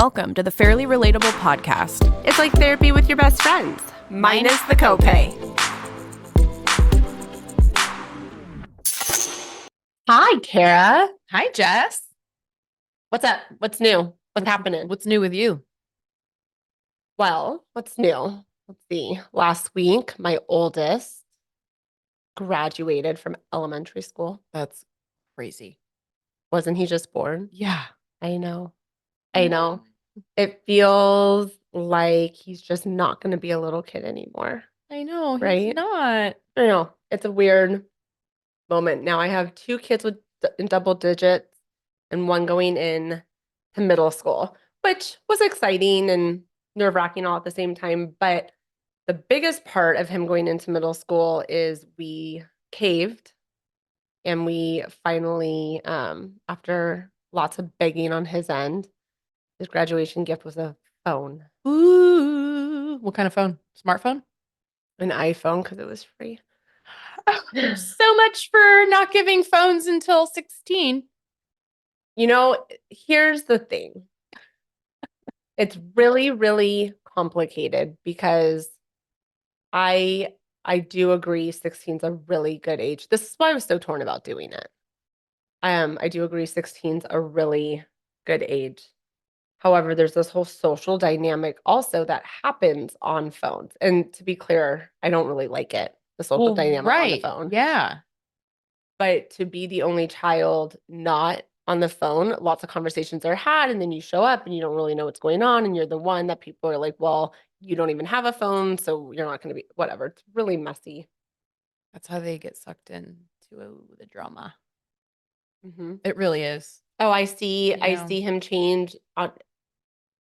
welcome to the Fairly Relatable Podcast. It's like therapy with your best friends, minus the copay. Hi, Kara. Hi, Jess. What's up? What's new? What's happening? What's new with you? Well, what's new? Let's see. Last week, my oldest graduated from elementary school. That's crazy. Wasn't he just born? Yeah. I know. It feels like he's just not going to be a little kid anymore. I know. He's Right? not. I know. It's a weird moment. Now I have two kids in double digits and one going in to middle school, which was exciting and nerve-wracking all at the same time. But the biggest part of him going into middle school is we caved and we finally, after lots of begging on his end, his graduation gift was a phone. Ooh. What kind of phone? Smartphone? An iPhone because it was free. So much for not giving phones until 16. You know, here's the thing. It's really, really complicated because I do agree 16 is a really good age. This is why I was so torn about doing it. I do agree 16 is a really good age. However, there's this whole social dynamic also that happens on phones. And to be clear, I don't really like it, the social dynamic on the phone. Yeah. But to be the only child not on the phone, lots of conversations are had, and then you show up and you don't really know what's going on, and you're the one that people are like, well, you don't even have a phone, so you're not going to be, whatever. It's really messy. That's how they get sucked into the drama. Mm-hmm. It really is. Oh, I see him change.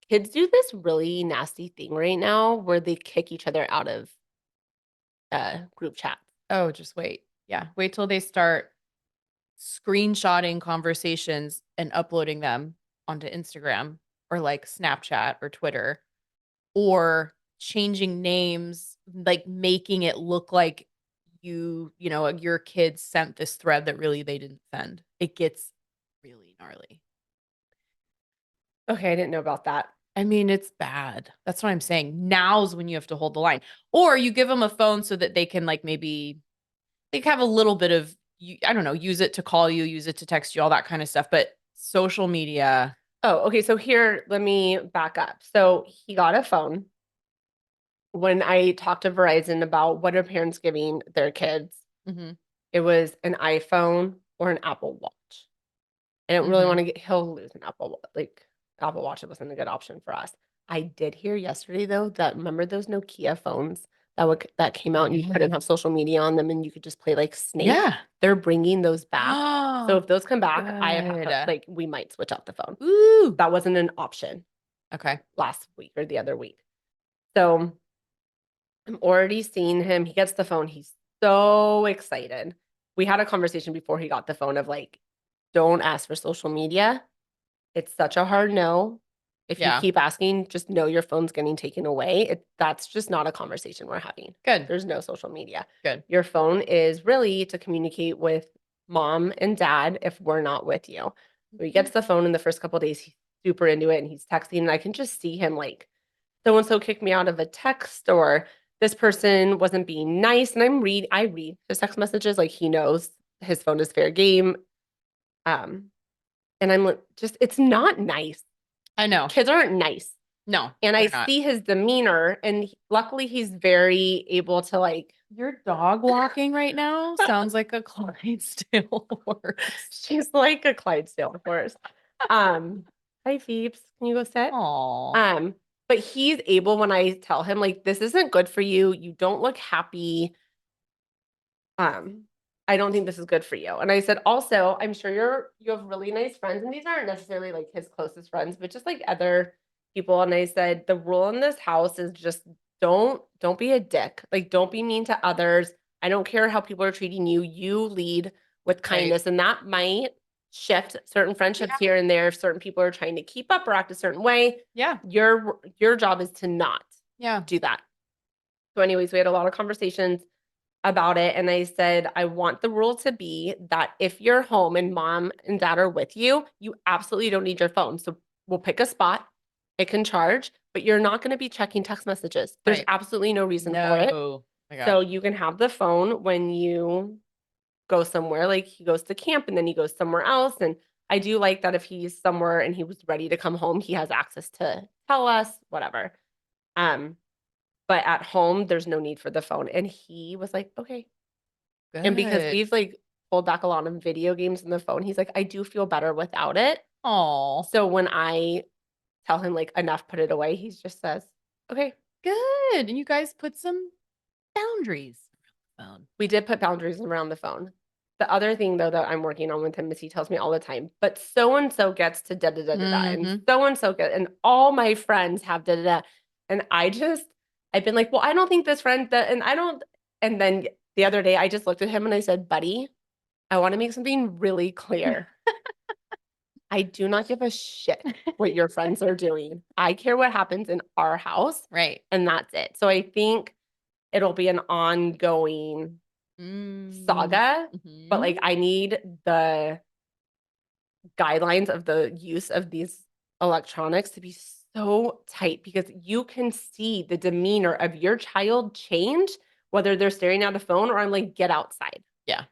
Kids do this really nasty thing right now where they kick each other out of group chats. Oh, just wait. Yeah. Wait till they start screenshotting conversations and uploading them onto Instagram or like Snapchat or Twitter, or changing names, like making it look like your kids sent this thread that really they didn't send. It gets really gnarly. Okay, I didn't know about that. I mean, it's bad. That's what I'm saying. Now's when you have to hold the line. Or you give them a phone so that they can like maybe they have a little bit of, I don't know, use it to call you, use it to text you, all that kind of stuff. But social media. Oh, okay. So here, let me back up. So he got a phone. When I talked to Verizon about what are parents giving their kids, it was an iPhone or an Apple Watch. I don't really want to he'll lose an Apple Watch. It wasn't a good option for us. I did hear yesterday though that remember those Nokia phones that came out and you couldn't have social media on them and you could just play like Snake. Yeah. They're bringing those back. So if those come back, good. we might switch out the phone. Ooh. That wasn't an option. Okay. Last week or the other week. So I'm already seeing him. He gets the phone. He's so excited. We had a conversation before he got the phone of like, don't ask for social media. It's such a hard no. If you keep asking, just know your phone's getting taken away. That's just not a conversation we're having. Good. There's no social media. Good. Your phone is really to communicate with mom and dad if we're not with you. So he gets the phone in the first couple of days. He's super into it and he's texting. And I can just see him like, so-and-so kicked me out of a text or this person wasn't being nice. And I read his text messages. Like he knows his phone is fair game. And I'm like, it's not nice. I know. Kids aren't nice. No. And I see his demeanor and luckily he's very able to like. Your dog walking right now sounds like a Clydesdale horse. She's like a Clydesdale horse. Hi Phoebes, can you go sit? Aww. But he's able when I tell him like, this isn't good for you. You don't look happy. I don't think this is good for you. And I said, also, I'm sure you have really nice friends and these aren't necessarily like his closest friends, but just like other people. And I said, the rule in this house is just don't be a dick. Like, don't be mean to others. I don't care how people are treating you. You lead with kindness. Right. And that might shift certain friendships here and there if certain people are trying to keep up or act a certain way. Yeah. Your job is to not do that. So anyways, we had a lot of conversations about it. And I said, I want the rule to be that if you're home and mom and dad are with you, you absolutely don't need your phone. So we'll pick a spot it can charge, but you're not going to be checking text messages. There's Right. absolutely no reason for it. No. My gosh. So you can have the phone when you go somewhere, like he goes to camp and then he goes somewhere else. And I do like that if he's somewhere and he was ready to come home, he has access to tell us, whatever. But at home, there's no need for the phone. And he was like, okay. And because Good. we've like pulled back a lot of video games in the phone, he's like, I do feel better without it. Aw. So when I tell him like enough, put it away, he just says, okay. Good. And you guys put some boundaries around the phone. We did put boundaries around the phone. The other thing though that I'm working on with him is he tells me all the time, but so and so gets to da da da da da, and so and so get, and all my friends have da da da, and I've been like, well, I don't think this friend that, and I don't, and then the other day I just looked at him and I said, buddy, I want to make something really clear. I do not give a shit what your friends are doing. I care what happens in our house. Right. And that's it. So I think it'll be an ongoing saga, but like I need the guidelines of the use of these electronics to be so tight because you can see the demeanor of your child change, whether they're staring at a phone or I'm like, get outside. Yeah.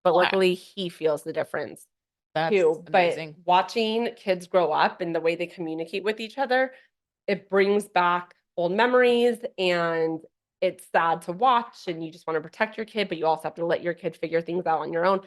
But luckily he feels the difference. That's too. amazing. But watching kids grow up and the way they communicate with each other, it brings back old memories and it's sad to watch and you just want to protect your kid, but you also have to let your kid figure things out on your own.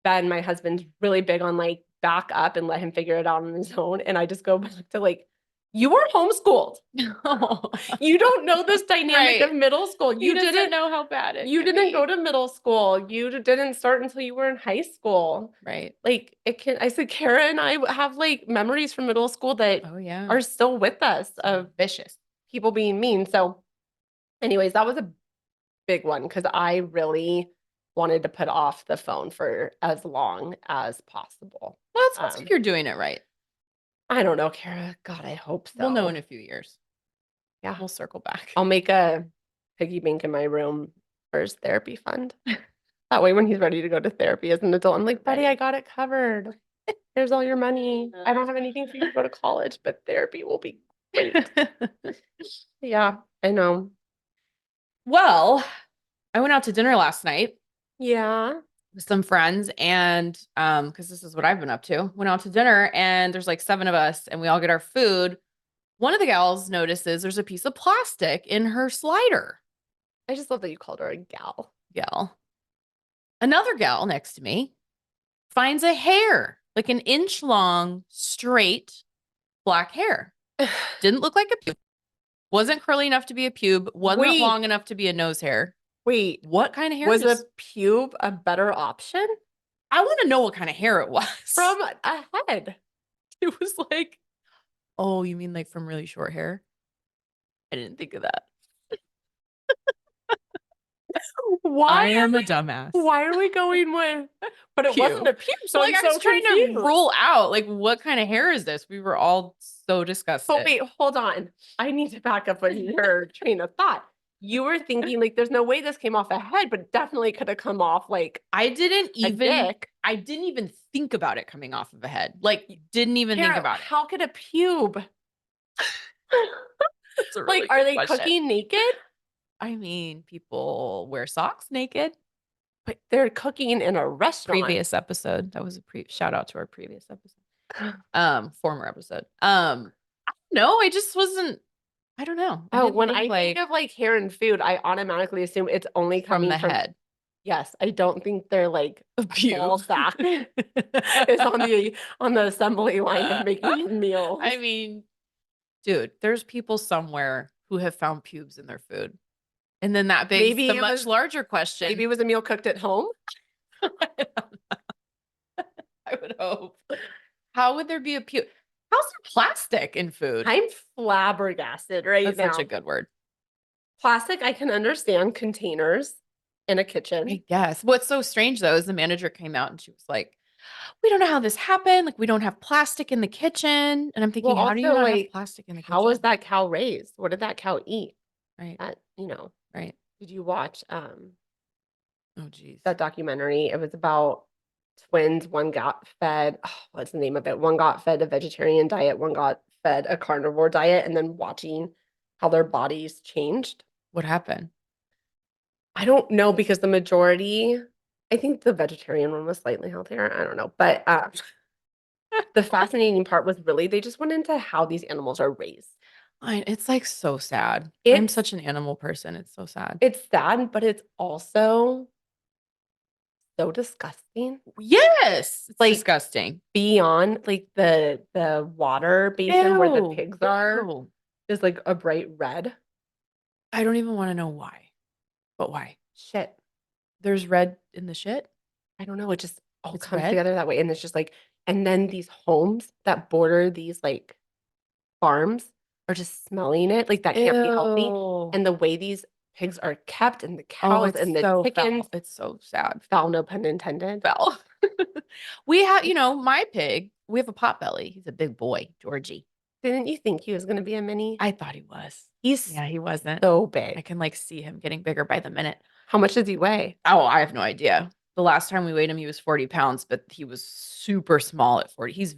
Ben, my husband's really big on like back up and let him figure it out on his own. And I just go back to like, you were homeschooled. You don't know this dynamic Right. of middle school. You didn't know how bad it You could didn't be. go to middle school. You didn't start until you were in high school. Right. Like it can, I said, Kara and I have like memories from middle school that are still with us of vicious people being mean. So anyways, that was a big one because I really wanted to put off the phone for as long as possible. Well, it sounds like you're doing it right. I don't know, Kara. God, I hope so. We'll know in a few years. Yeah. We'll circle back. I'll make a piggy bank in my room for his therapy fund. That way when he's ready to go to therapy as an adult, I'm like, buddy, I got it covered. Here's all your money. I don't have anything for you to go to college, but therapy will be great. Yeah, I know. Well, I went out to dinner last night. Yeah. With some friends and because this is what I've been up to. Went out to dinner and there's like 7 of us and we all get our food. One of the gals notices there's a piece of plastic in her slider. I just love that you called her a gal. Another gal next to me finds a hair, like an inch long, straight black hair. Didn't look like a pube. Wasn't curly enough to be a pube. Wasn't long enough to be a nose hair. Wait, what kind of hair was a pube a better option? I want to know what kind of hair it was. From a head. It was like, oh, you mean like from really short hair? I didn't think of that. Why I am a dumbass. Why are we going with? But it wasn't a pube. So like, I was trying to rule out like what kind of hair is this? We were all so disgusted. But wait, hold on. I need to back up on your train of thought. You were thinking like there's no way this came off a head, but it definitely could have come off like I didn't even think about it coming off of a head. Like didn't even think about it. How could a pube? Really like, are they cooking naked? I mean, people wear socks naked. But they're cooking in a restaurant. Previous episode. That was a shout out to our previous episode. Former episode. No, I just wasn't. I don't know. When I think of like hair and food, I automatically assume it's only coming from the head. Yes, I don't think they're like a ball sack is on the assembly line of making meals. I mean, dude, there's people somewhere who have found pubes in their food. And then that begs the much larger question. Maybe it was a meal cooked at home. I would hope. How would there be a pube? How's there plastic in food? I'm flabbergasted right now. That's such a good word. Plastic, I can understand. Containers in a kitchen. I guess. What's so strange though is the manager came out and she was like, we don't know how this happened. Like we don't have plastic in the kitchen. And I'm thinking, how do you not have plastic in the kitchen? How was that cow raised? What did that cow eat? Right. That, right. Did you watch oh geez. That documentary? It was about twins. One got fed, what's the name of it? One got fed a vegetarian diet, one got fed a carnivore diet and then watching how their bodies changed. What happened? I don't know because the majority, I think the vegetarian one was slightly healthier. I don't know. But the fascinating part was really they just went into how these animals are raised. It's like so sad. I'm It's such an animal person. It's so sad. it's sad, but it's also so disgusting. Yes. It's Like, disgusting. Beyond like the water basin where the Ew. pigs are Ew. is like a bright red. I don't even want to know why. But why? Shit. There's red in the shit? I don't know. It just all It's comes red? together that way. And it's just like, and then these homes that border these like farms are just smelling it. Like that can't be healthy. Ew. And the way these pigs are kept and the Oh, cows it's and the so chickens, foul. It's so sad. foul, no pun intended. Foul. We have, my pig, we have a pot belly. He's a big boy, Georgie. Didn't you think he was going to be a mini? I thought he was. He's Yeah, he wasn't. so I big. can like see him getting bigger by the minute. How much does he weigh? Oh, I have no idea. The last time we weighed him, he was 40 pounds, but he was super small at 40. He's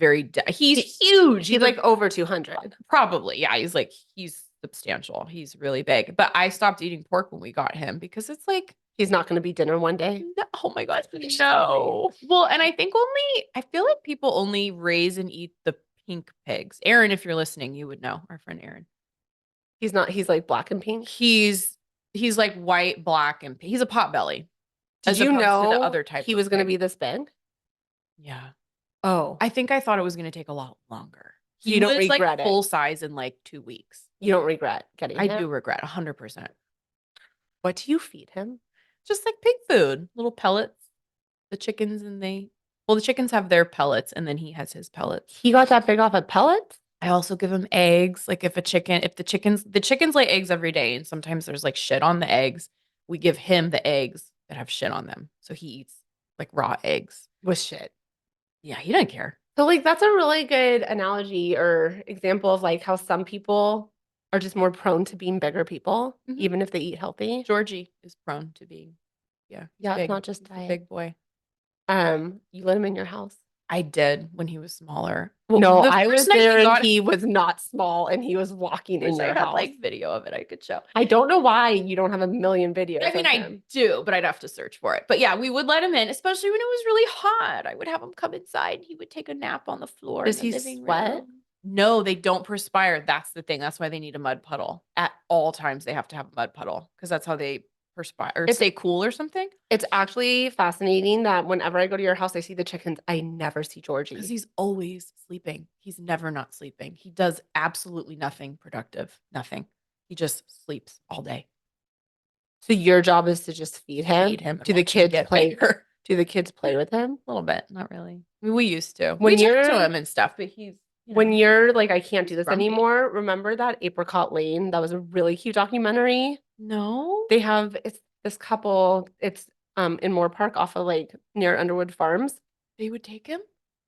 he's huge. He's like over 200. Probably. Yeah. He's substantial. He's really big. But I stopped eating pork when we got him because it's like, He's not going to be dinner one day. no, oh my God, no. Well, and I feel like people only raise and eat the pink pigs. Aaron, if you're listening, you would know, our friend Aaron. He's not, he's like black and pink. He's like white, black, and he's a pot belly. Did you know the other type he was going to be this big? Yeah. Oh, I think I thought it was going to take a lot longer. You don't was like regret it? full size in like 2 weeks. you don't regret getting I him? do regret 100%. What do you feed him? Just like pig food, little pellets. The chickens the chickens have their pellets and then he has his pellets. He got that big off of pellets? I also give him eggs. Like if the chickens lay eggs every day and sometimes there's like shit on the eggs, we give him the eggs that have shit on them. So he eats like raw eggs. With shit. Yeah, he doesn't care. So like that's a really good analogy or example of like how some people are just more prone to being bigger people, Mhm. even if they eat healthy. Georgie is prone to being, yeah, Yeah, big. it's not just He's a diet. big boy. You let him in your house? I did when he was smaller. No, the I was first night there and got he was not small and he was walking in wish I your had house. like video of it I could show. I don't know why you don't have a million videos. I mean, of I him. do, but I'd have to search for it. But yeah, we would let him in, especially when it was really hot. I would have him come inside. And he would take a nap on the floor Does in the he living sweat? room. No, they don't perspire. That's the thing. That's why they need a mud puddle. At all times, they have to have a mud puddle because that's how they perspire or stay cool or something. It's actually fascinating that whenever I go to your house, I see the chickens. I never see Georgie. Because he's always sleeping. He's never not sleeping. He does absolutely nothing productive. Nothing. He just sleeps all day. So your job is to just feed him. Feed him. Do the kids play? Bigger. Do the kids play with him? A little bit, not really. I mean, we used to. When We talk you're- to him and stuff, but he's When you're like, I can't do this grumpy. anymore. Remember that Apricot Lane? That was a really cute documentary. No. It's this couple. It's in Moore Park off of like near Underwood Farms. They would take him?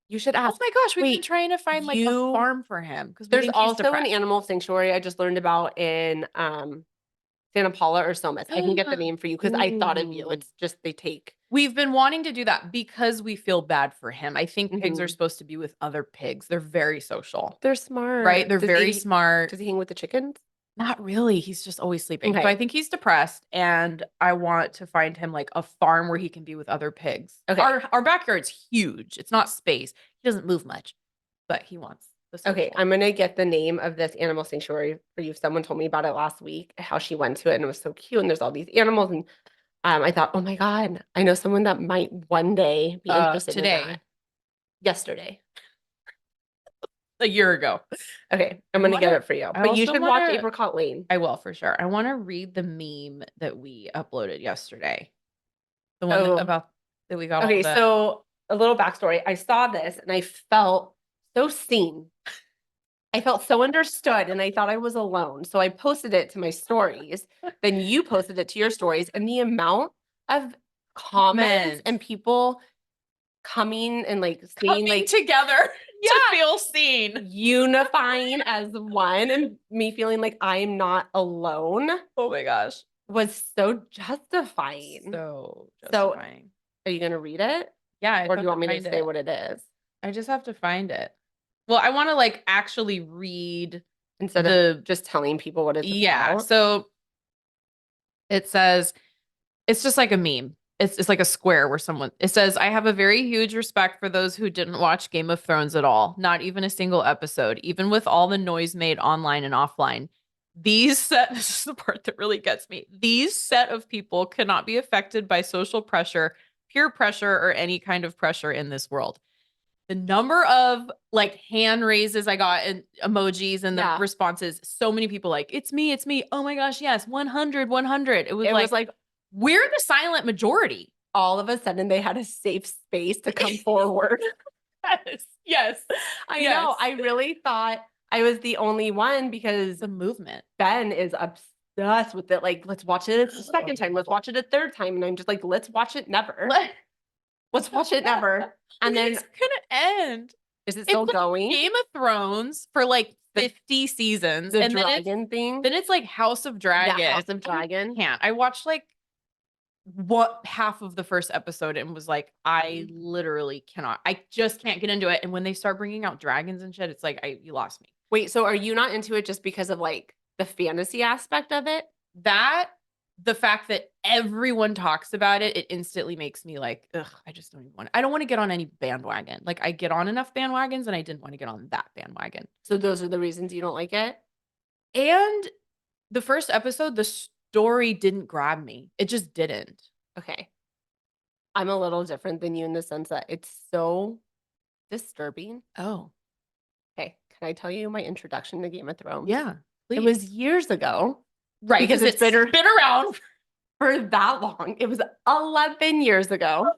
You should Oh ask. my gosh, we've been Wait, trying to find like a you- farm for him because There's also an animal sanctuary I just learned about in Santa Paula or Somas. I can get the name for you because I thought of you. Ooh. It's just they take. We've been wanting to do that because we feel bad for him. I think pigs are Mhm. supposed to be with other pigs. They're very social, They're smart. right? They're Does very he- smart. Does he hang with the chickens? Not really. He's just always sleeping. So Okay. I think he's depressed and I want to find him like a farm where he can be with other pigs. Okay. Our backyard's huge. It's not space. He doesn't move much, but he wants the social. Okay, I'm gonna get the name of this animal sanctuary for you. Someone told me about it last week, how she went to it and it was so cute. And there's all these animals, and I thought, oh my God, I know someone that might one day be interested in today. that. Yesterday. A year ago. Okay, I'm I gonna get wanna- it for you. I But you also should watch wanna- Apricot Lane. I will for sure. I want to read the meme that we uploaded yesterday. The one Oh. about that we got. Okay, all the, so a little backstory. I saw this and I felt so seen. I felt so understood and I thought I was alone. So I posted it to my stories. Then you posted it to your stories, and the amount of comments and people coming and like saying coming like together Yeah. to feel seen. unifying as one and me feeling like I'm not alone Oh my gosh. was so justifying. So So- justifying. Are you gonna read it? Yeah. I Or do have you want me to find say it. what it is? I just have to find it. Well, I want to like actually read instead of just telling people what it's about. So it says, it's just like a meme. It's like a square where it says, I have a very huge respect for those who didn't watch Game of Thrones at all, not even a single episode, even with all the noise made online and offline. This is the part that really gets me. These set of people cannot be affected by social pressure, peer pressure, or any kind of pressure in this world. The number of like hand raises I got and emojis and the responses, so many people like, it's me, it's me. Oh my gosh, yes, 100, 100. It was like we're the silent majority. All of a sudden they had a safe space to come forward. Yes. I know. I really thought I was the only one because the movement. Ben is obsessed with it. Like, let's watch it a second time. Let's watch it a third time. And I'm just like, let's watch it never. Let's watch it never. And then it's gonna end. Is it still going? Game of Thrones for like 50 seasons. The dragon thing. Then it's like House of Dragon. Yeah, House of Dragon. I watched like half of the first episode and was like, I literally cannot. I just can't get into it. And when they start bringing out dragons and shit, it's like, you lost me. Wait, so are you not into it just because of like the fantasy aspect of it? The fact that everyone talks about it, it instantly makes me like, ugh, I just don't even want I don't want to get on any bandwagon. Like I get on enough bandwagons and I didn't want to get on that bandwagon. So those are the reasons you don't like it? And the first episode, the story didn't grab me. It just didn't. Okay. I'm a little different than you in the sense that it's so disturbing. Oh. Okay. Can I tell you my introduction to Game of Thrones? Yeah. Please. It was years ago. Right. Because it's been around for that long. It was 11 years ago.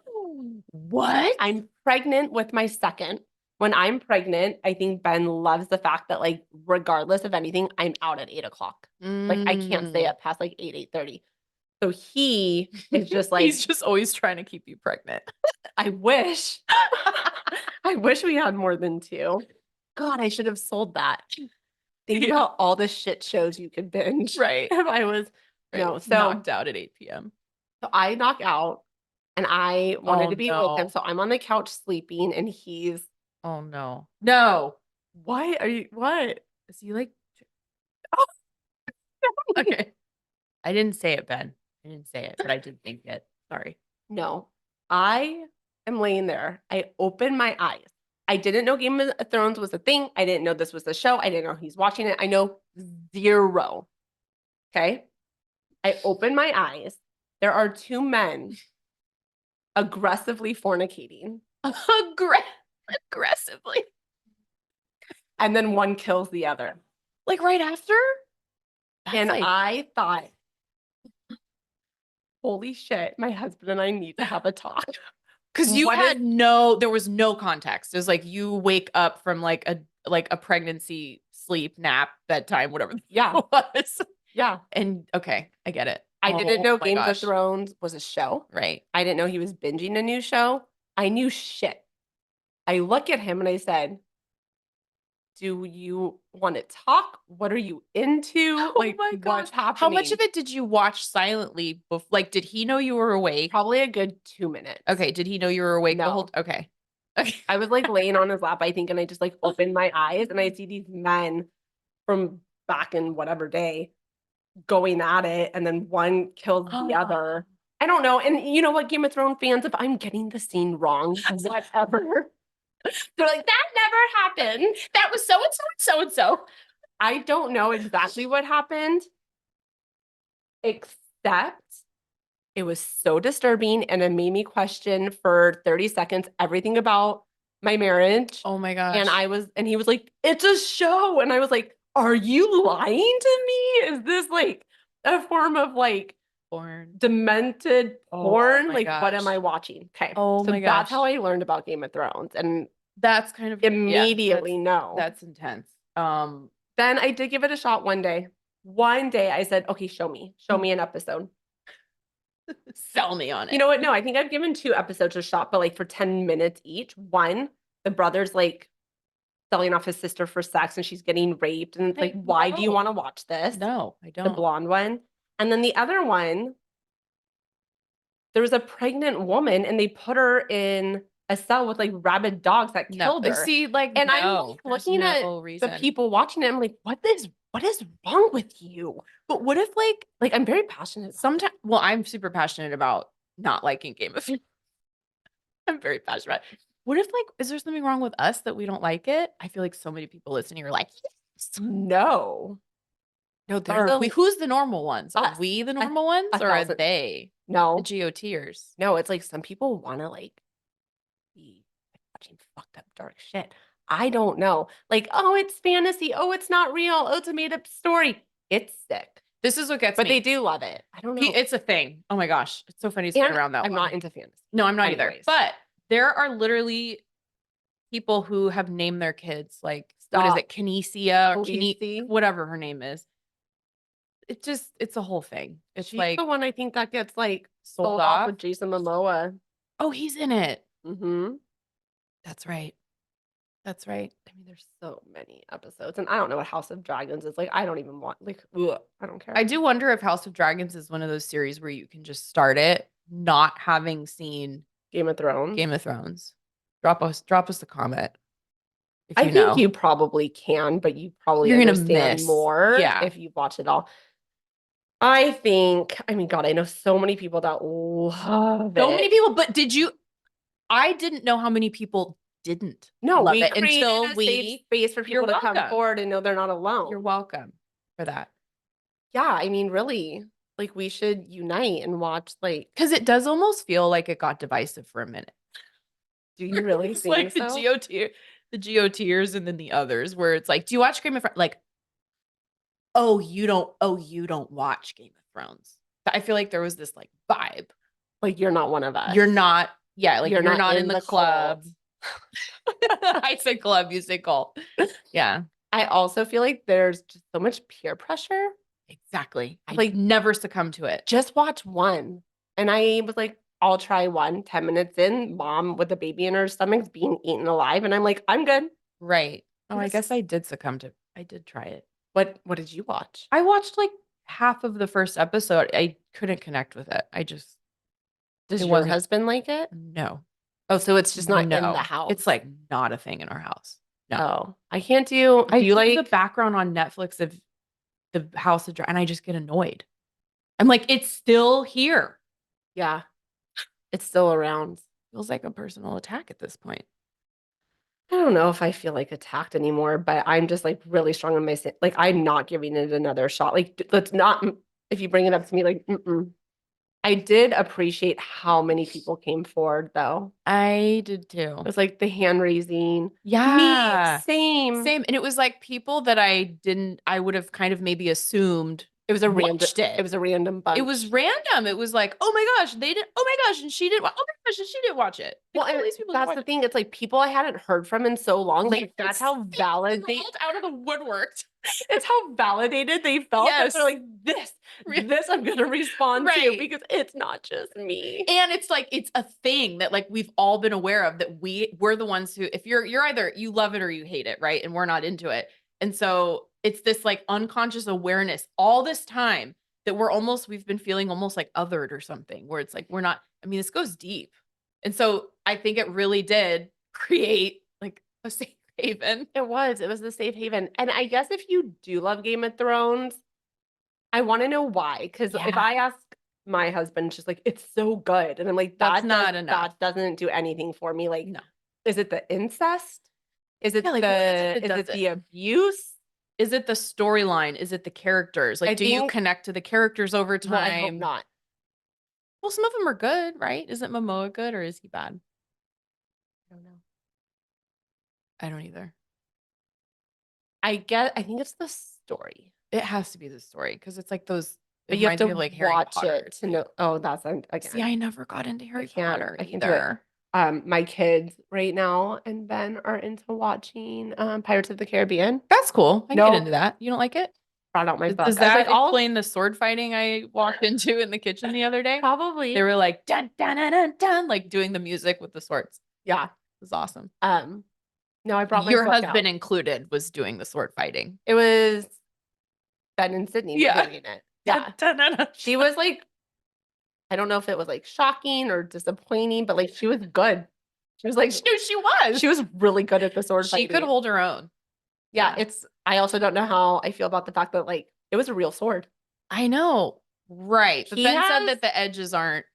What? I'm pregnant with my second. When I'm pregnant, I think Ben loves the fact that like, regardless of anything, I'm out at 8:00. Like I can't stay up past like 8:30. So he is just like, he's just always trying to keep you pregnant. I wish. I wish we had more than 2. God, I should have sold that. Think about all the shit shows you could binge. Right. If I was knocked out at 8 p.m. So I knock out and I wanted to be with him. So I'm on the couch sleeping and he's oh no. No. Why are you what? Is he like oh. Okay. I didn't say it, Ben. I didn't say it, but I did think it. Sorry. No. I am laying there. I open my eyes. I didn't know Game of Thrones was a thing. I didn't know this was a show. I didn't know he's watching it. I know 0. Okay. I open my eyes. There are 2 men aggressively fornicating. Aggressively. And then one kills the other. Like right after? And I thought, holy shit, my husband and I need to have a talk. Because there was no context. It was like you wake up from like a pregnancy, sleep, nap, bedtime, whatever. Yeah. Was. Yeah. And okay, I get it. I didn't know Game of Thrones was a show. Right. I didn't know he was binging a new show. I knew shit. I look at him and I said, do you want to talk? What are you into? Like, what's happening? How much of it did you watch silently? Like, did he know you were awake? Probably a good 2 minutes. Okay. Did he know you were awake the whole? Okay. I was like laying on his lap, I think, and I just like opened my eyes and I see these men from back in whatever day going at it, and then one kills the other. I don't know. And you know what, Game of Thrones fans, if I'm getting the scene wrong, whatever. They're like, that never happened. That was so-and-so and so-and-so. I don't know exactly what happened, except it was so disturbing and it made me question for 30 seconds everything about my marriage. Oh my gosh. And he was like, it's a show. And I was like, are you lying to me? Is this like a form of like porn, demented porn? Like, what am I watching? Okay. Oh my gosh. That's how I learned about Game of Thrones. And that's kind of immediately that's intense. Then I did give it a shot one day. One day I said, okay, show me an episode. Sell me on it. You know what? No, I think I've given 2 episodes a shot, but like for 10 minutes each. One, the brother's like selling off his sister for sex and she's getting raped. And it's like, why do you want to watch this? No, I don't. The blonde one. And then the other one, there was a pregnant woman and they put her in a cell with like rabid dogs that No, killed her. see, like, And I'm no, like there's looking at no the reason. people watching it. I'm like, what is wrong with you? But what if Like I'm very passionate. Sometimes, well, I'm super passionate about not liking Game of Thrones. I'm very passionate about it. What if is there something wrong with us that we don't like it? I feel like so many people listening are like, yes. No. No, Who's the normal ones? Are us. we the normal ones or are 1,000. they the No. GOTers? No, it's like some people want to like be watching fucked up dark shit. I don't know. Like, oh, it's fantasy. Oh, it's not real. Oh, it's a made up story. It's sick. This is what gets But me. they do love it. I don't know. It's a thing. Oh my gosh. It's so funny to get around that I'm one. not into fantasy. No, I'm not either. Anyways. But there are literally people who have named their kids like, Stop. what is it? Kinesia or Khaleesi? whatever her name is. It's a whole thing. It's She's like the one I think that gets like sold off off. with Jason Momoa. Oh, he's in it. Mm-hmm. That's right. That's right. I mean, there's so many episodes, and I don't know what House of Dragons is like. I don't even want ugh, I don't care. I do wonder if House of Dragons is one of those series where you can just start it not having seen Game of Thrones. Game of Thrones. Drop us a comment. If I you think know. you probably can, but you probably You're gonna understand miss. more Yeah. if you watch it all. I mean, God, I know so many people that love So it. many people, but I didn't know how many people didn't love we it created until a safe space for people to come forward and know they're not alone. You're welcome for that. Yeah, I mean, really, like we should unite and watch because it does almost feel like it got divisive for a minute. Do you really it's think like so? the GOTers and then the others where it's like, do you watch Game of Thrones? Like, oh, you don't watch Game of Thrones. I feel like there was this like vibe. Like you're not one of us. You're not, yeah, like you're not in the club. I said club, you say cult. Yeah. I also feel like there's just so much peer pressure. Exactly. I like never succumb to it. Just watch one. And I was like, I'll try one. 10 minutes in, mom with a baby in her stomach being eaten alive. And I'm like, I'm good. Right. Oh, I guess I did I did try it. What did you watch? I watched like half of the first episode. I couldn't connect with it. Does your husband like it? No. Oh, so it's just not in the house. It's like not a thing in our house. No. Oh, I can't do. I do like the background on Netflix of the House of Dragons, and I just get annoyed. I'm like, it's still here. Yeah. It's still around. Feels like a personal attack at this point. I don't know if I feel like attacked anymore, but I'm just like really strong on my like I'm not giving it another shot. Like let's not if you bring it up to me like I did appreciate how many people came forward though. I did too. It was like the hand raising. Yeah. Me, same. And it was like people that I would have kind of maybe assumed it was a random bunch. It was random. It was like, oh my gosh, they did. Oh my gosh, and she did. Oh my gosh, and she didn't watch it. Like, well, that's the thing. It's like people I hadn't heard from in so long. Like that's how validated out of the woodwork. It's how validated they felt. Yes. They're like this I'm gonna respond to because it's not just me. And it's like it's a thing that like we've all been aware of that we're the ones who if you're either you love it or you hate it, right? And we're not into it. And so it's this like unconscious awareness all this time that we've been feeling almost like othered or something where it's like we're not, I mean, this goes deep. And so I think it really did create like a safe haven. It was the safe haven. And I guess if you do love Game of Thrones, I want to know why. Because if I ask my husband, she's like, it's so good. And I'm like, that's not enough. That doesn't do anything for me. Like, no. Is it the incest? Is it the abuse? Is it the storyline? Is it the characters? Like, do you connect to the characters over time? No, I hope not. Well, some of them are good, right? Isn't Momoa good or is he bad? I don't know. I don't either. I think it's the story. It has to be the story because it's like those. But you have to like watch it to know. Oh, that's again. See, I never got into Harry Potter. I can't do it. My kids right now and Ben are into watching Pirates of the Caribbean. That's cool. I can get into that. You don't like it? Brought out my book. Does that explain the sword fighting I walked into in the kitchen the other day? Probably. They were like dun dun dun dun dun, like doing the music with the swords. Yeah, it was awesome. No, I brought my your husband included was doing the sword fighting. It was Ben and Sydney doing it. Yeah, dun, dun, dun. She was like, I don't know if it was like shocking or disappointing, but like she was good. She was like, She was. she was really good at the sword She fighting. could hold her own. Yeah, I also don't know how I feel about the fact that like it was a real sword. I know. Right. But He Ben said has- that the edges aren't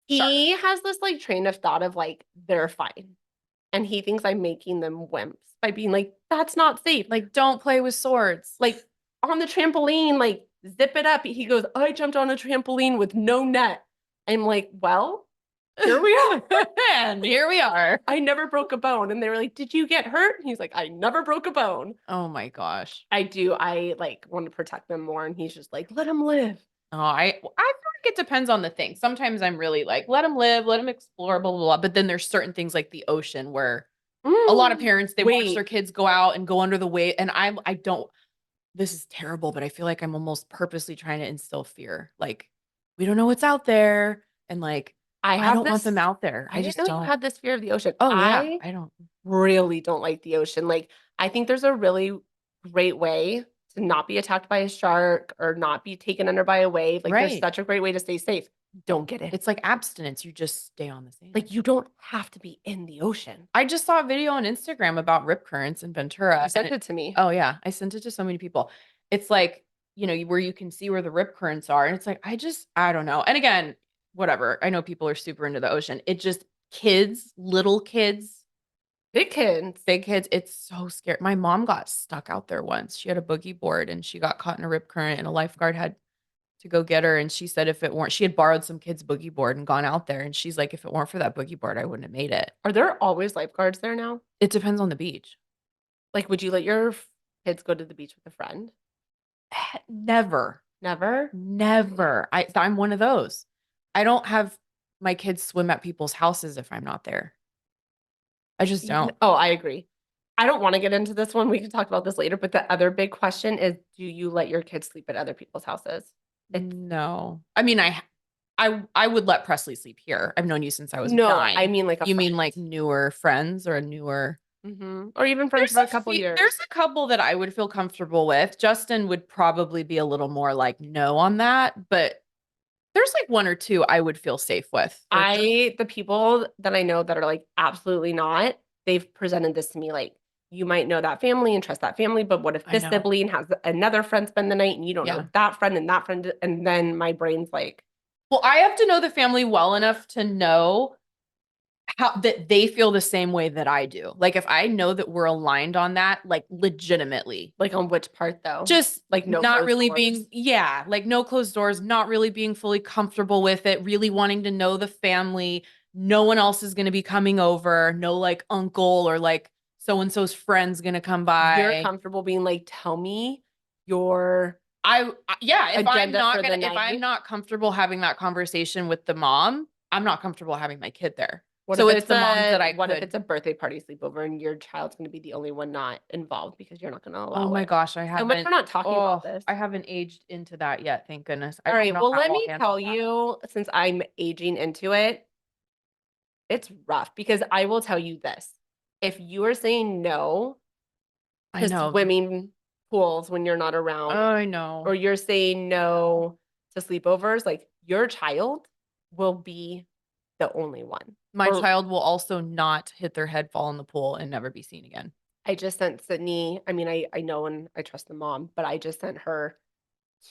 He has this like train of thought of like, they're fine. And he thinks I'm making them wimps by being like, that's not safe. like, don't play with swords. Like on the trampoline, like zip it up. He goes, I jumped on a trampoline with no net. I'm like, well, here we are. And here we are. I never broke a bone. And they were like, did you get hurt? And he's like, I never broke a bone. Oh my gosh. I do. I like want to protect them more. And he's just like, let him live. Oh, I feel like it depends on the thing. Sometimes I'm really like, let them live, let them explore, blah, blah, blah. But then there's certain things like the ocean where a lot of parents, they watch their kids go out and go under the wave. And I don't, this is terrible, but I feel like I'm almost purposely trying to instill fear. Like, we don't know what's out there. And like, I don't want them out there. I just didn't know don't. you had this fear of the ocean. Oh, yeah. I don't. Really don't like the ocean. Like, I think there's a really great way to not be attacked by a shark or not be taken under by a wave. Like, there's Right. such a great way to stay safe. Don't get it. It's like abstinence. You just stay on the sand. Like, you don't have to be in the ocean. I just saw a video on Instagram about rip currents in Ventura. You sent it to me. Oh, yeah. I sent it to so many people. It's like, where you can see where the rip currents are. And it's like, I don't know. And again, whatever. I know people are super into the ocean. It just, kids, little kids, Big kids. big kids, it's so scary. My mom got stuck out there once. She had a boogie board and she got caught in a rip current and a lifeguard had to go get her. And she said if it weren't, she had borrowed some kid's boogie board and gone out there. And she's like, if it weren't for that boogie board, I wouldn't have made it. Are there always lifeguards there now? It depends on the beach. Like, would you let your kids go to the beach with a friend? Never. Never? Never. I'm one of those. I don't have my kids swim at people's houses if I'm not there. I just don't. Oh, I agree. I don't want to get into this one. We can talk about this later. But the other big question is, do you let your kids sleep at other people's houses? No. I mean, I would let Presley sleep here. I've known you since I was No, 9. I mean like you mean like newer friends or a newer or even friends for a couple years. There's a couple that I would feel comfortable with. Justin would probably be a little more like no on that, but there's like 1 or 2 I would feel safe with. The people that I know that are like absolutely not, they've presented this to me like, you might know that family and trust that family, but what if this sibling has another friend spend the night and you don't know that friend and that friend? And then my brain's like, well, I have to know the family well enough to know how that they feel the same way that I do. Like if I know that we're aligned on that, like legitimately. Like on which part though? Just like no not really doors. like no closed doors, not really being fully comfortable with it, really wanting to know the family. No one else is going to be coming over. No like uncle or like so-and-so's friend's going to come by. You're comfortable being like, tell me your if I'm not comfortable having that conversation with the mom, I'm not comfortable having my kid there. What if it's the moms that what if it's a birthday party sleepover and your child's going to be the only one not involved because you're not going to allow it? Oh my gosh, I haven't. And we're not talking about this. I haven't aged into that yet, thank goodness. All right, well, let me tell you, since I'm aging into it, it's rough because I will tell you this. If you are saying no to swimming pools when you're not around, I know. Or you're saying no to sleepovers, like your child will be the only one. My child will also not hit their head, fall in the pool, and never be seen again. I just sent Sydney, I mean, I know and I trust the mom, but I just sent her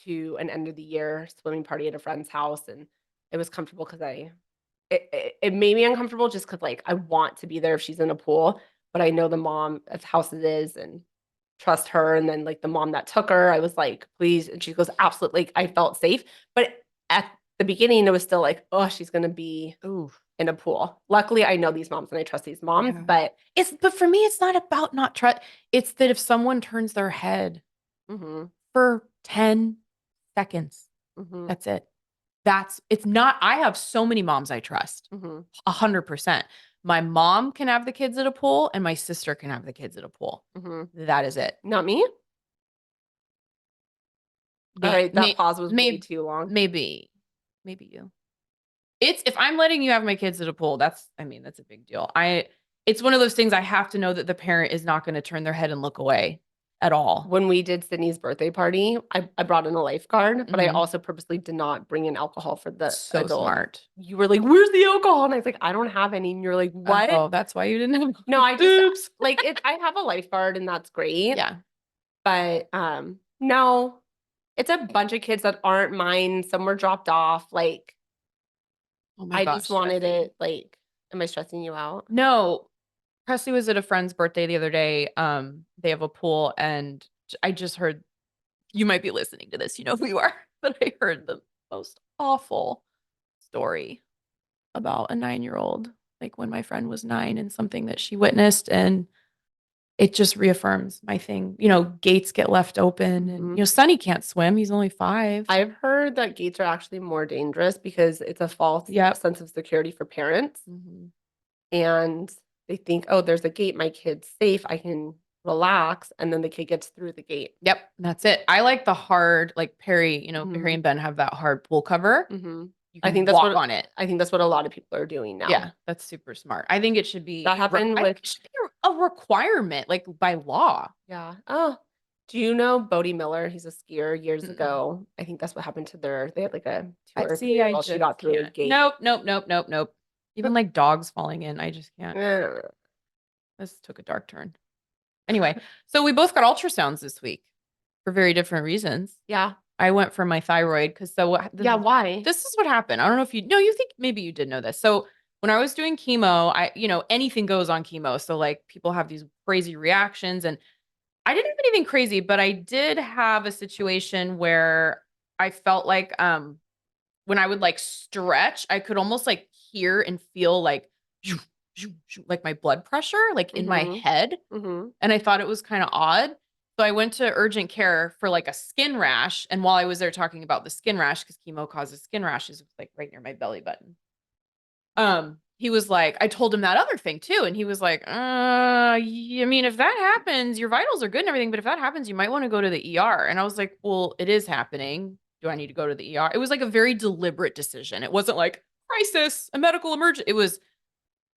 to an end of the year swimming party at a friend's house, and it was comfortable because it made me uncomfortable just because like I want to be there if she's in a pool, but I know the mom of house it is and trust her. And then like the mom that took her, I was like, please. And she goes, absolutely. Like, I felt safe. But at the beginning, it was still like, oh, she's going to be in a pool. Luckily, I know these moms and I trust these moms, but for me, it's not about not trust. It's that if someone turns their head for 10 seconds, that's it. It's not, I have so many moms I trust 100%. My mom can have the kids at a pool and my sister can have the kids at a pool. That is it. Not me. All right, that pause was way too long. Maybe you. If I'm letting you have my kids at a pool, that's a big deal. It's one of those things I have to know that the parent is not going to turn their head and look away. at all. When we did Sydney's birthday party, I brought in a lifeguard, but I also purposely did not bring in alcohol for the So adult. smart. You were like, "Where's the alcohol?" And I was like, "I don't have any." And you're like, "What?" Oh, that's why you didn't have. No, I just Oops. like it. I have a lifeguard, and that's great. Yeah. But no, it's a bunch of kids that aren't mine. Some were dropped off. Like, Oh my I gosh, just wanted Jessie. it. Like, am I stressing you out? No, Presley was at a friend's birthday the other day. They have a pool, and I just heard, you might be listening to this. You know who you are, but I heard the most awful story about a 9-year-old, like when my friend was 9 and something that she witnessed. And it just reaffirms my thing. Gates get left open and, Sonny can't swim. He's only 5. I've heard that gates are actually more dangerous because it's a false sense of security for parents. And they think, oh, there's a gate. My kid's safe. I can relax. And then the kid gets through the gate. Yep. That's it. I like the hard, like Perry, Perry and Ben have that hard pool cover. You can walk on it. I think that's what a lot of people are doing now. Yeah, that's super smart. I think it should be that happened with it should be a requirement, like by law. Yeah. Oh, do you know Bodie Miller? He's a skier years ago. I think that's what happened to they had like a tour. She got through a gate. Nope. Even like dogs falling in, I just can't. This took a dark turn. Anyway, so we both got ultrasounds this week for very different reasons. Yeah. I went for my thyroid because why? This is what happened. I don't know if you think maybe you did know this. So when I was doing chemo, anything goes on chemo. So like people have these crazy reactions, and I didn't have anything crazy, but I did have a situation where I felt like when I would like stretch, I could almost like hear and feel like my blood pressure like in my head. And I thought it was kind of odd. So I went to urgent care for like a skin rash. And while I was there talking about the skin rash, because chemo causes skin rashes, like right near my belly button. He was like, I told him that other thing too. And he was like, I mean, if that happens, your vitals are good and everything, but if that happens, you might want to go to the ER. And I was like, well, it is happening. Do I need to go to the ER? It was like a very deliberate decision. It wasn't like crisis, a medical emergency. It was,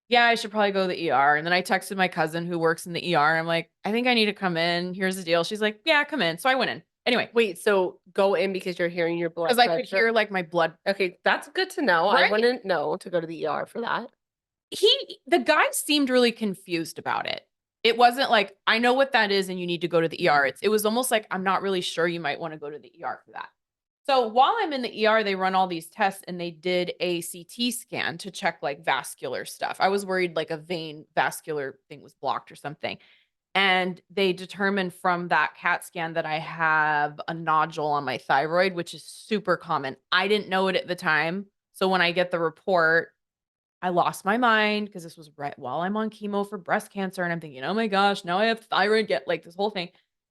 yeah, I should probably go to the ER. And then I texted my cousin who works in the ER. And I'm like, I think I need to come in. Here's the deal. She's like, yeah, come in. So I went in. Anyway. Wait, so go in because you're hearing your blood pressure? Because I could hear like my blood. Okay, that's good to know. Right? I wouldn't know to go to the ER for that. The guy seemed really confused about it. It wasn't like, I know what that is and you need to go to the ER. It was almost like, I'm not really sure, you might want to go to the ER for that. So while I'm in the ER, they run all these tests and they did a CT scan to check like vascular stuff. I was worried like a vein vascular thing was blocked or something. And they determined from that CAT scan that I have a nodule on my thyroid, which is super common. I didn't know it at the time. So when I get the report, I lost my mind because this was right while I'm on chemo for breast cancer. And I'm thinking, oh my gosh, now I have thyroid, get like this whole thing.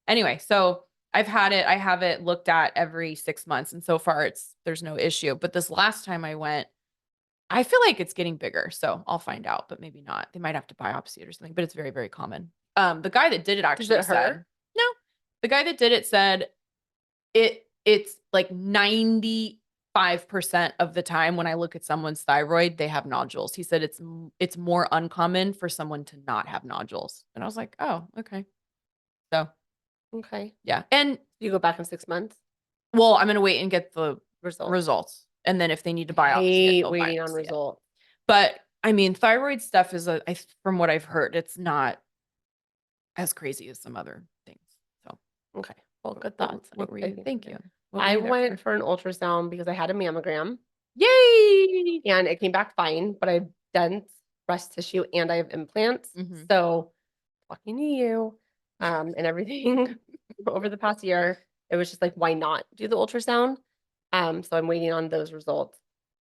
Anyway, so I have it looked at every 6 months. And so far there's no issue. But this last time I went, I feel like it's getting bigger. So I'll find out, but maybe not. They might have to biopsy it or something, but it's very, very common. The guy that did it actually said, no, the guy that did it said it's like 95% of the time when I look at someone's thyroid, they have nodules. He said it's more uncommon for someone to not have nodules. And I was like, oh, okay. So, okay. Yeah. And you go back in 6 months? Well, I'm going to wait and get the results. And then if they need to biopsy it, waiting on results. But I mean, thyroid stuff is from what I've heard, it's not as crazy as some other things. So, okay. Well, good thoughts. What were you? Thank you. I went for an ultrasound because I had a mammogram. Yay! And it came back fine, but I have dense breast tissue and I have implants. So talking to you and everything over the past year, it was just like, why not do the ultrasound? So I'm waiting on those results.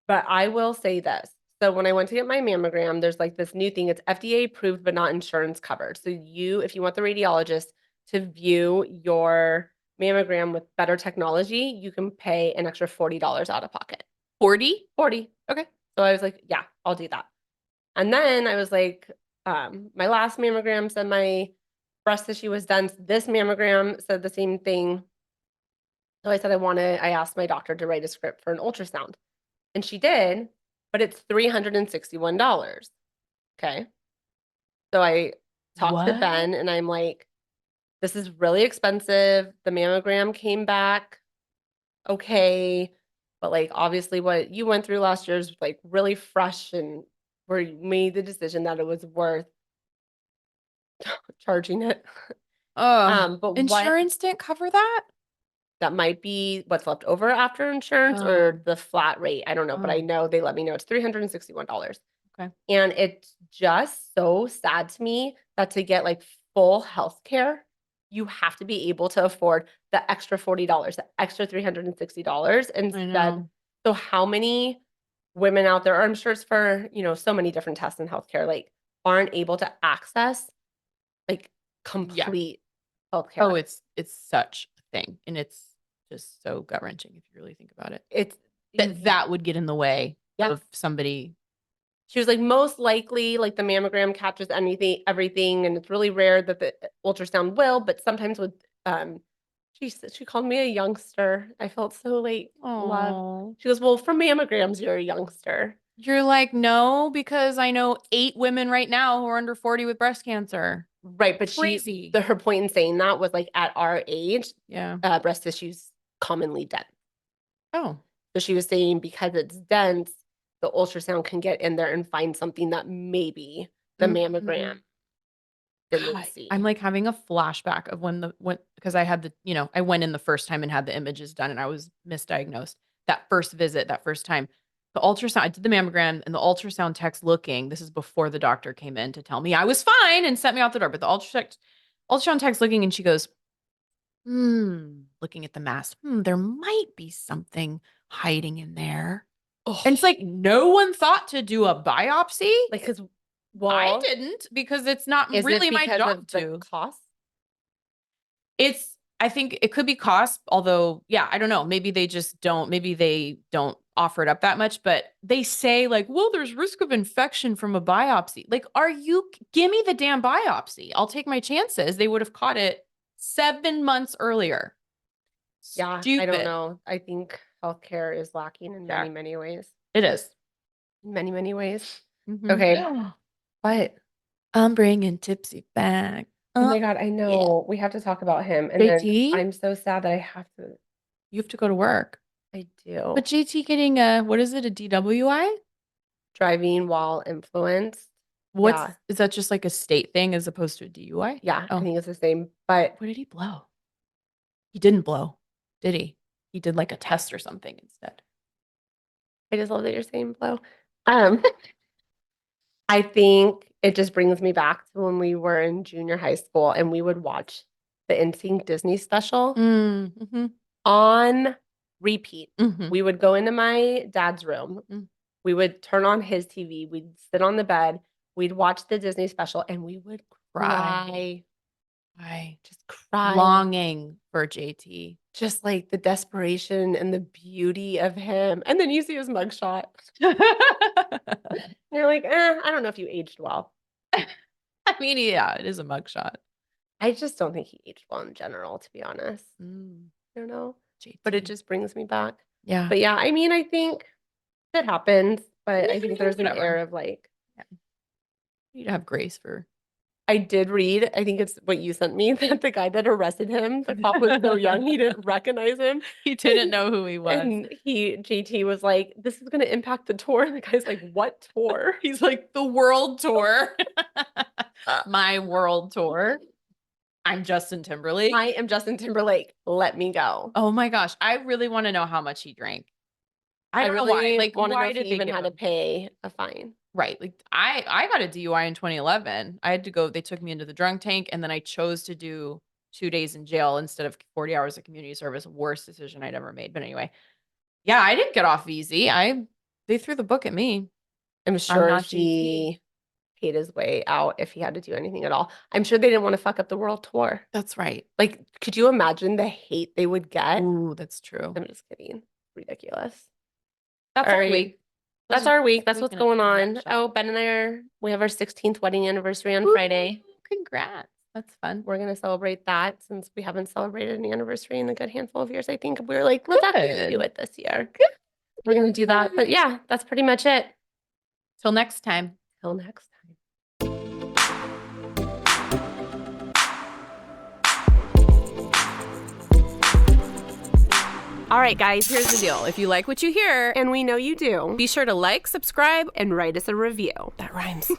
But I will say this. So when I went to get my mammogram, there's like this new thing. It's FDA approved, but not insurance covered. So if you want the radiologist to view your mammogram with better technology, you can pay an extra $40 out of pocket. 40? 40. Okay. So I was like, yeah, I'll do that. And then I was like, my last mammogram said my breast tissue was dense. This mammogram said the same thing. So I said, I asked my doctor to write a script for an ultrasound. And she did, but it's $361. Okay. So I talked to Ben and I'm like, this is really expensive. The mammogram came back okay, but like obviously what you went through last year is like really fresh, and we made the decision that it was worth charging it. Oh, But insurance didn't cover that? that might be what's left over after insurance or the flat rate. I don't know, but I know they let me know it's $361. Okay. And it's just so sad to me that to get like full health care, you have to be able to afford the extra $40, the extra $360 I instead. know. So how many women out there, or I'm sure it's for, so many different tests in healthcare, like aren't able to access like complete healthcare. Oh, it's such a thing. And it's just so gut-wrenching if you really think about it. It's That would get in the way of somebody. She was like, most likely, like the mammogram captures everything, and it's really rare that the ultrasound will, but sometimes with she called me a youngster. I felt so like loved. Oh, She goes, well, from mammograms, you're a youngster. you're like, no, because I know 8 women right now who are under 40 with breast cancer. Right, but Crazy. her point in saying that was like at our age, breast tissue's commonly dense. Oh. So she was saying because it's dense, the ultrasound can get in there and find something that maybe the mammogram didn't see. I'm like having a flashback of when because I had I went in the first time and had the images done and I was misdiagnosed. That first visit, that first time, the ultrasound, I did the mammogram and the ultrasound tech's looking. This is before the doctor came in to tell me I was fine and sent me out the door. But the ultrasound tech's looking and she goes, looking at the mass, there might be something hiding in there. Oh. And it's like, no one thought to do a biopsy. Like, because I didn't, because it's not really my job to. Cost? I think it could be cost, although, I don't know. Maybe they don't offer it up that much, but they say like, well, there's risk of infection from a biopsy. Like, give me the damn biopsy. I'll take my chances. They would have caught it 7 months earlier. Yeah, Stupid. I don't know. I think healthcare is lacking in many, many ways. It is. In many, many ways. Mm-hmm. Okay. But I'm bringing Tipsy back. Oh my God, I know. We have to talk about him. And JT? then I'm so sad that I have to. You have to go to work. I do. But JT getting a DWI? Driving while influenced. Is that just like a state thing as opposed to a DUI? Yeah, I think it's the same. But what did he blow? He didn't blow, did he? He did like a test or something instead. I just love that you're saying blow. I think it just brings me back to when we were in junior high school and we would watch the NSYNC Disney special on repeat. We would go into my dad's room. We would turn on his TV. We'd sit on the bed. We'd watch the Disney special and we would cry. Just cry. Longing for JT. Just like the desperation and the beauty of him. And then you see his mugshot. You're like, I don't know if you aged well. I mean, it is a mugshot. I just don't think he aged well in general, to be honest. I don't know. JT. But it just brings me back. Yeah. But yeah, I mean, I think it happens, but I think there's an air of like. You need to have grace for. I did read, I think it's what you sent me, that the guy that arrested him, the cop was so young, he didn't recognize him. He didn't know who he was. And JT was like, this is going to impact the tour. And the guy's like, what tour? He's like, the world tour. My world tour. I'm Justin Timberlake. I am Justin Timberlake. Let me go. Oh my gosh. I really want to know how much he drank. I don't really know why. Like, want to know why if did he they even give had him? to pay a fine. Right. Like I got a DUI in 2011. I had to go, they took me into the drunk tank and then I chose to do 2 days in jail instead of 40 hours of community service. Worst decision I'd ever made. But anyway, I didn't get off easy. They threw the book at me. I'm sure he paid his way out if he had to do anything at all. I'm sure they didn't want to fuck up the world tour. That's right. Like, could you imagine the hate they would get? Ooh, that's true. I'm just kidding. Ridiculous. That's our week. That's our week. That's what's going on. Oh, Ben and we have our 16th wedding anniversary on Friday. Congrats. That's fun. We're going to celebrate that since we haven't celebrated an anniversary in a good handful of years. I think we were like, let's actually do it this year. Good. We're going to do that. But yeah, that's pretty much it. Till next time. Till next time. All right, guys, here's the deal. If you like what you hear, And we know you do, be sure to like, subscribe, and write us a review. that rhymes.